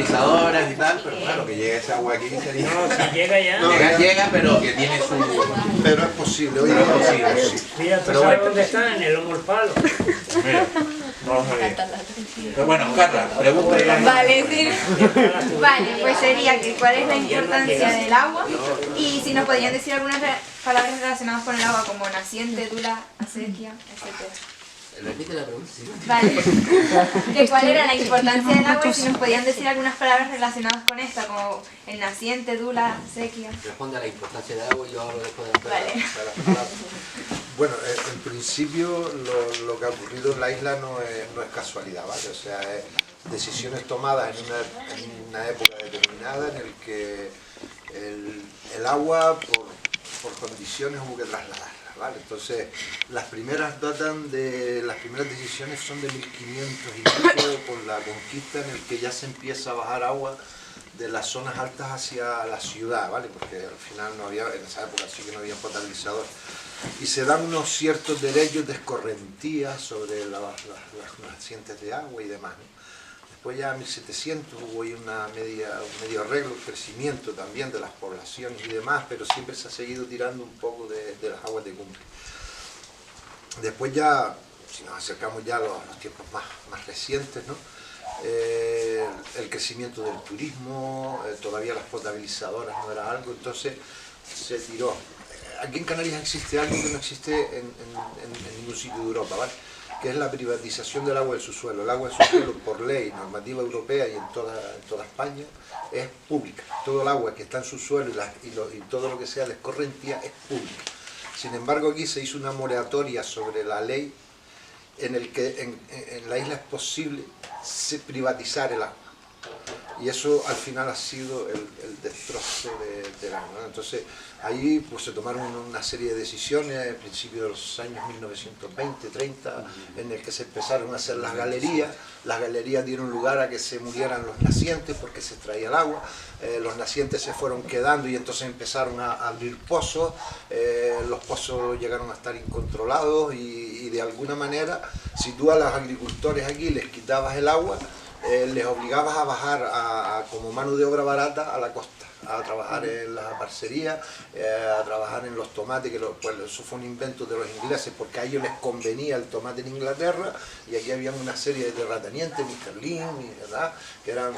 potabilizadoras y tal, pero claro, que llegue esa agua aquí sería... No, si llega ya. No, Llega, pero que tiene su... Pero es posible, hoy Pero es día posible, es sí. Mira, tú Pero sabes bueno. dónde está, en el lomo del palo. Mira, vamos a ver. Pero bueno, Carla, pregunta ya. Vale, sí. Vale, pues sería que cuál es la importancia del agua y si nos podrían decir algunas palabras relacionadas con el agua como naciente, dura, acequia, etc. Repite la pregunta, sí. Vale, que cuál era la importancia del agua y si nos podían decir algunas palabras relacionadas con esta como el naciente, dura, acequia. Responde a la importancia del agua y yo hablo después de Vale. Bueno, en principio lo que ha ocurrido en la isla no es casualidad, ¿vale? O sea, es decisiones tomadas en una época determinada en el que el agua por condiciones hubo que trasladarla, ¿vale? Entonces, las primeras decisiones son de 1500 y pico por la conquista, en el que ya se empieza a bajar agua de las zonas altas hacia la ciudad, ¿vale? Porque al final no había, en esa época sí que no había potabilizador. Y se dan unos ciertos derechos de escorrentía sobre las nacientes de agua y demás, ¿no? Después ya en 1700 hubo ahí un medio arreglo, crecimiento también de las poblaciones y demás, pero siempre se ha seguido tirando un poco de las aguas de cumbre. Después ya, si nos acercamos ya a los tiempos más recientes, ¿no? El crecimiento del turismo, todavía las potabilizadoras no era algo, entonces se tiró. Aquí en Canarias existe algo que no existe en ningún sitio de Europa, ¿vale? Que es la privatización del agua del subsuelo. El agua del subsuelo, por ley, normativa europea y en toda España, es pública. Todo el agua que está en subsuelo y todo lo que sea de escorrentía es pública. Sin embargo, aquí se hizo una moratoria sobre la ley en el que en la isla es posible privatizar el agua. Y eso al final ha sido el destrozo del agua, ¿no? Entonces ahí pues se tomaron una serie de decisiones a principios de los años 1920, 30, en el que se empezaron a hacer las galerías. Las galerías dieron lugar a que se murieran los nacientes porque se extraía el agua. Los nacientes se fueron quedando y entonces empezaron a abrir pozos. Los pozos llegaron a estar incontrolados y de alguna manera, si tú a los agricultores aquí les quitabas el agua, les obligabas a bajar como mano de obra barata a la costa, a trabajar en la parcería, a trabajar en los tomates, que pues eso fue un invento de los ingleses porque a ellos les convenía el tomate en Inglaterra, y aquí había una serie de terratenientes, Mr. Lynn, ¿verdad?, que eran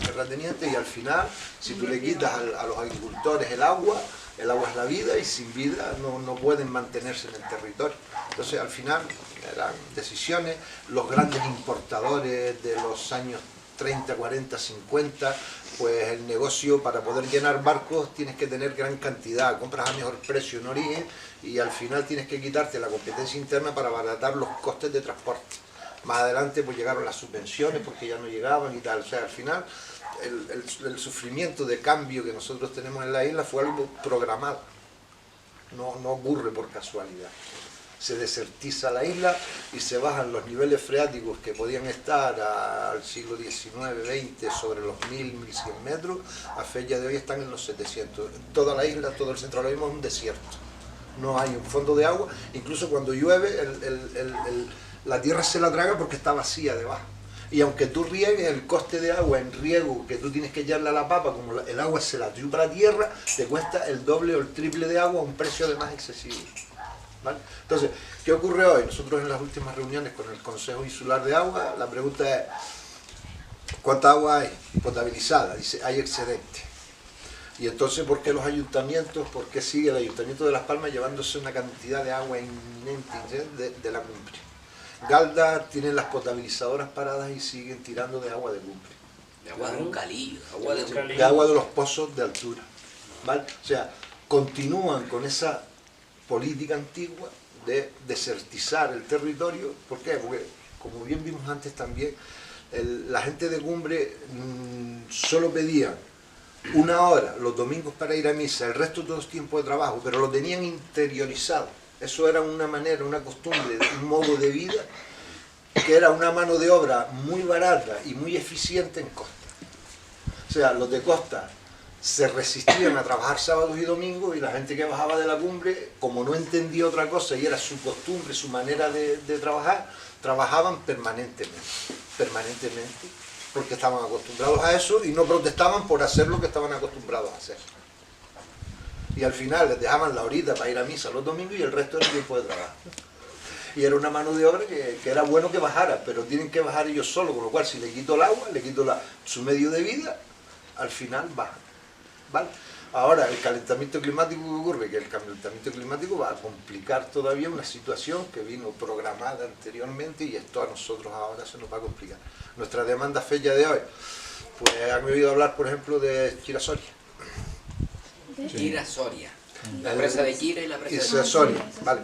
terratenientes, y al final, si tú le quitas a los agricultores el agua es la vida, y sin vida no pueden mantenerse en el territorio. Entonces al final eran decisiones. Los grandes importadores de los años 30, 40, 50, pues el negocio, para poder llenar barcos tienes que tener gran cantidad, compras a mejor precio en origen y al final tienes que quitarte la competencia interna para abaratar los costes de transporte. Más adelante pues llegaron las subvenciones porque ya no llegaban y tal. O sea, al final el sufrimiento de cambio que nosotros tenemos en la isla fue algo programado, no ocurre por casualidad. Se desertiza la isla y se bajan los niveles freáticos que podían estar al siglo XIX, XX sobre los 1000, 1100 metros, a fecha de hoy están en los 700. Toda la isla, todo el centro ahora mismo es un desierto, no hay un fondo de agua, incluso cuando llueve la tierra se la traga porque está vacía debajo. Y aunque tú riegues, el coste de agua en riego que tú tienes que echarle a la papa, como el agua se la chupa la tierra, te cuesta el doble o el triple de agua a un precio además excesivo. ¿Vale? Entonces, ¿qué ocurre hoy? Nosotros en las últimas reuniones con el Consejo Insular de Agua, la pregunta es ¿cuánta agua hay potabilizada? Dice, hay excedente. Y entonces, ¿por qué los ayuntamientos, por qué sigue el Ayuntamiento de Las Palmas llevándose una cantidad de agua inminente de la cumbre? Galda tienen las potabilizadoras paradas y siguen tirando de agua de cumbre. De agua de un calillo, De agua de los pozos de altura. ¿Vale? O sea, continúan con esa política antigua de desertizar el territorio. ¿Por qué? Porque, como bien vimos antes también, la gente de cumbre solo pedía una hora los domingos para ir a misa, el resto todo es tiempo de trabajo, pero lo tenían interiorizado. Eso era una manera, una costumbre, un modo de vida, que era una mano de obra muy barata y muy eficiente en costa. O sea, los de costa se resistían a trabajar sábados y domingos, y la gente que bajaba de la cumbre, como no entendía otra cosa y era su costumbre, su manera de trabajar, trabajaban permanentemente, porque estaban acostumbrados a eso y no protestaban por hacer lo que estaban acostumbrados a hacer. Y al final les dejaban la horita para ir a misa los domingos y el resto era tiempo de trabajo. Y era una mano de obra que era bueno que bajara, pero tienen que bajar ellos solos, con lo cual si le quito el agua, le quito su medio de vida, al final bajan. ¿Vale? Ahora, el calentamiento climático que ocurre, que el calentamiento climático va a complicar todavía una situación que vino programada anteriormente y esto a nosotros ahora se nos va a complicar. Nuestra demanda fecha de hoy, pues han oído hablar, por ejemplo, de Chira-Soria. Chira-Soria. La presa de Chira y la presa de Soria, ¿vale?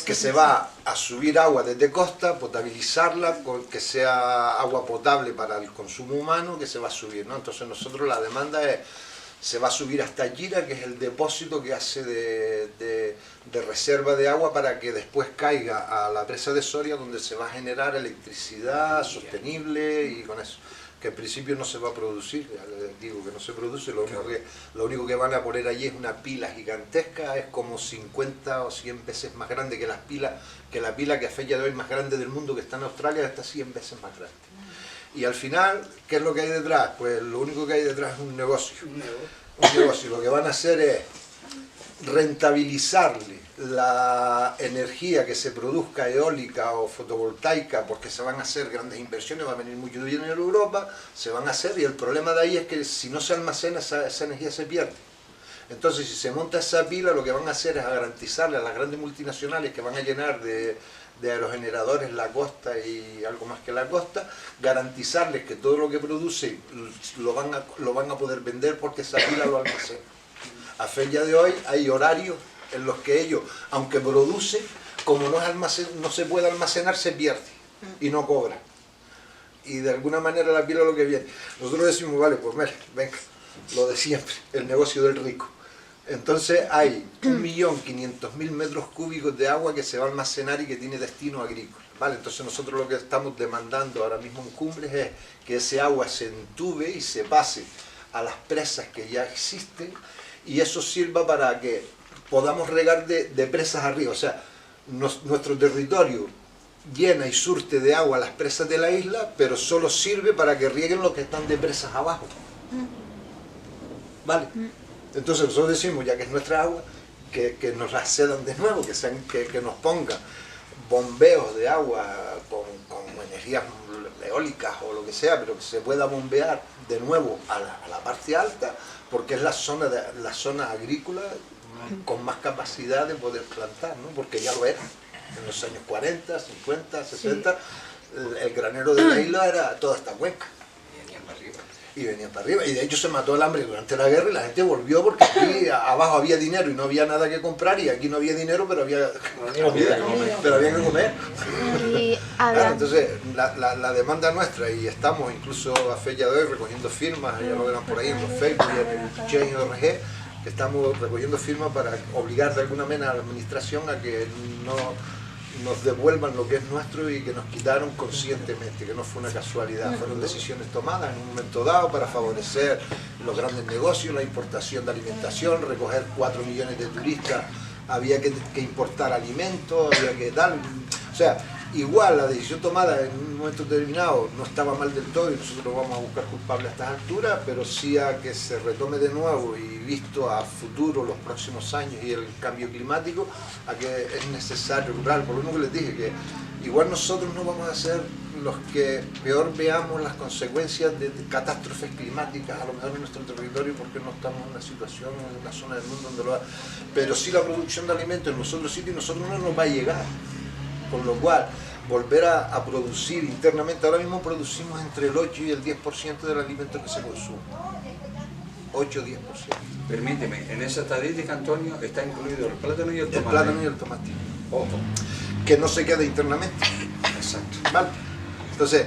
Que se va a subir agua desde costa, potabilizarla, que sea agua potable para el consumo humano, que se va a subir, ¿no? Entonces nosotros la demanda es, se va a subir hasta Chira, que es el depósito que hace de reserva de agua para que después caiga a la presa de Soria, donde se va a generar electricidad sostenible y con eso. Que en principio no se va a producir, ya les digo que no se produce, lo único que van a poner allí es una pila gigantesca, es como 50 o 100 veces más grande que la pila que a fecha de hoy más grande del mundo, que está en Australia, está 100 veces más grande. Y al final, ¿qué es lo que hay detrás? Pues lo único que hay detrás es un negocio. Un negocio. Lo que van a hacer es rentabilizarle la energía que se produzca eólica o fotovoltaica, porque se van a hacer grandes inversiones, va a venir mucho dinero de Europa, se van a hacer, y el problema de ahí es que si no se almacena esa energía se pierde. Entonces si se monta esa pila, lo que van a hacer es garantizarle a las grandes multinacionales que van a llenar de aerogeneradores la costa y algo más que la costa, garantizarles que todo lo que produce lo van a poder vender porque esa pila lo almacena. A fecha de hoy hay horarios en los que ellos, aunque producen, como no se puede almacenar, se pierde y no cobra. Y de alguna manera la pila es lo que viene. Nosotros decimos, vale, pues venga, lo de siempre, el negocio del rico. Entonces hay 1.500.000 metros cúbicos de agua que se va a almacenar y que tiene destino agrícola. ¿Vale? Entonces nosotros lo que estamos demandando ahora mismo en Cumbres es que ese agua se entube y se pase a las presas que ya existen, y eso sirva para que podamos regar de presas arriba. O sea, nuestro territorio llena y surte de agua las presas de la isla, pero solo sirve para que rieguen los que están de presas abajo. ¿Vale? Entonces nosotros decimos, ya que es nuestra agua, que nos la cedan de nuevo, que nos pongan bombeos de agua con energías eólicas o lo que sea, pero que se pueda bombear de nuevo a la parte alta, porque es la zona agrícola con más capacidad de poder plantar, ¿no? Porque ya lo era. En los años 40, 50, 60, el granero de la isla era toda esta cuenca. Y venían para arriba. Y de hecho se mató el hambre durante la guerra y la gente volvió porque aquí abajo había dinero y no había nada que comprar, y aquí no había dinero pero había que comer. Claro, entonces la demanda nuestra, y estamos incluso a fecha de hoy recogiendo firmas, ya lo verán por ahí en los Facebook y en el Change.org, que estamos recogiendo firmas para obligar de alguna manera a la administración a que no nos devuelvan lo que es nuestro y que nos quitaron conscientemente, que no fue una casualidad, fueron decisiones tomadas en un momento dado para favorecer los grandes negocios, la importación de alimentación, recoger 4 millones de turistas, había que importar alimentos, había que dar, o sea, igual la decisión tomada en un momento determinado no estaba mal del todo y nosotros vamos a buscar culpables a estas alturas, pero sí a que se retome de nuevo y visto a futuro los próximos años y el cambio climático, a que es necesario rural. Por lo mismo que les dije, que igual nosotros no vamos a ser los que peor veamos las consecuencias de catástrofes climáticas, a lo mejor en nuestro territorio, porque no estamos en una situación, en una zona del mundo donde lo haga, pero sí la producción de alimentos en los otros sitios nosotros no nos va a llegar. Con lo cual, volver a producir internamente, ahora mismo producimos entre el 8 y el 10% del alimento que se consume. 8 o 10%. Permíteme, en esa estadística, Antonio, está incluido el plátano y el tomate. El plátano y el tomate. Ojo. Que no se quede internamente. Exacto. ¿Vale? Entonces,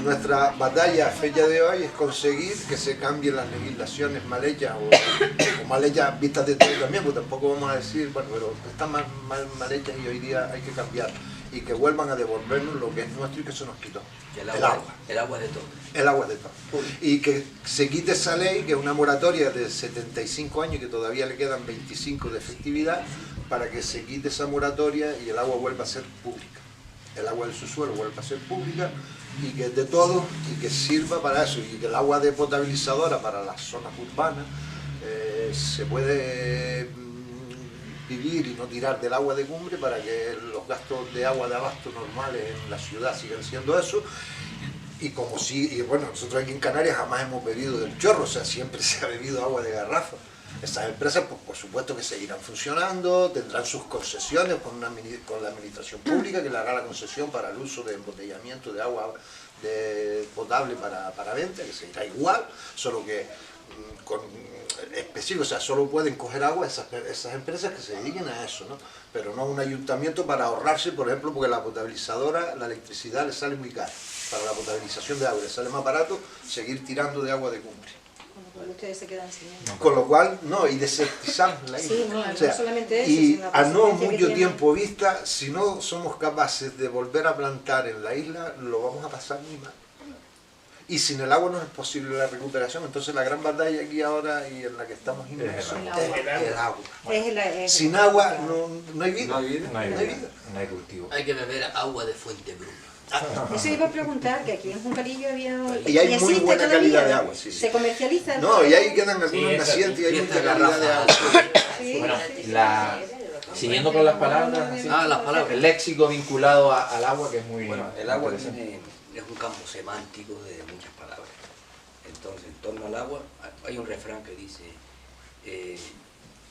nuestra batalla a fecha de hoy es conseguir que se cambien las legislaciones mal hechas o mal hechas vistas de todo también, porque tampoco vamos a decir, bueno, pero están mal hechas y hoy día hay que cambiar, y que vuelvan a devolvernos lo que es nuestro y que se nos quitó. El agua. El agua de todo. El agua de todo. Y que se quite esa ley, que es una moratoria de 75 años, que todavía le quedan 25 de efectividad, para que se quite esa moratoria y el agua vuelva a ser pública. El agua del subsuelo vuelva a ser pública y que es de todo y que sirva para eso, y que el agua de potabilizadora para las zonas urbanas se puede vivir y no tirar del agua de cumbre para que los gastos de agua de abasto normales en la ciudad sigan siendo eso. Y como si, y bueno, nosotros aquí en Canarias jamás hemos bebido del chorro, o sea, siempre se ha bebido agua de garrafa. Estas empresas, pues, por supuesto que seguirán funcionando, tendrán sus concesiones con la administración pública que le hará la concesión para el uso de embotellamiento de agua potable para venta, que seguirá igual, solo que con específico, o sea, solo pueden coger agua esas empresas que se dediquen a eso, ¿no? Pero no un ayuntamiento para ahorrarse, por ejemplo, porque la potabilizadora, la electricidad le sale muy cara. Para la potabilización de agua le sale más barato seguir tirando de agua de cumbre. Ustedes se quedan sin él. Con lo cual, no, y desertizamos la isla. Sí, no, O sea, no solamente eso, y sino la a no consecuencia que mucho tiene. tiempo vista, si no somos capaces de volver a plantar en la isla, lo vamos a pasar muy mal. Y sin el agua no es posible la recuperación, entonces la gran batalla aquí ahora y en la que estamos inmersos es el agua. Sin agua no hay vida. No hay vida. No hay vida. No hay cultivo. Hay que beber agua de fuente bruma. Eso iba a preguntar, que aquí en Juncalillo había... Y hay muy existe buena todavía, calidad de ¿no? agua, sí. Se comercializa. No, y ahí quedan algunos Sí, nacientes y hay y mucha esta calidad de garrafa. agua. Sí, Bueno, sí, siguiendo con las palabras, así, Las palabras. el léxico vinculado al agua, que es muy Bueno, el agua interesante. es un campo semántico de muchas palabras. Entonces, en torno al agua, hay un refrán que dice,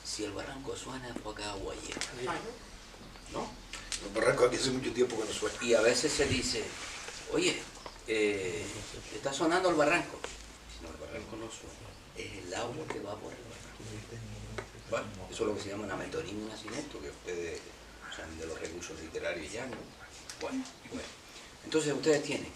si el barranco suena, poca agua lleva. ¿No? Los barrancos aquí hace mucho tiempo que no suena. Y a veces se dice, oye, está sonando el barranco. No, el barranco no suena, es el agua que va por el barranco. Bueno, eso es lo que se llama una metonímia, un nacimiento, que ustedes son de los recursos literarios ya, ¿no? Bueno. Entonces ustedes tienen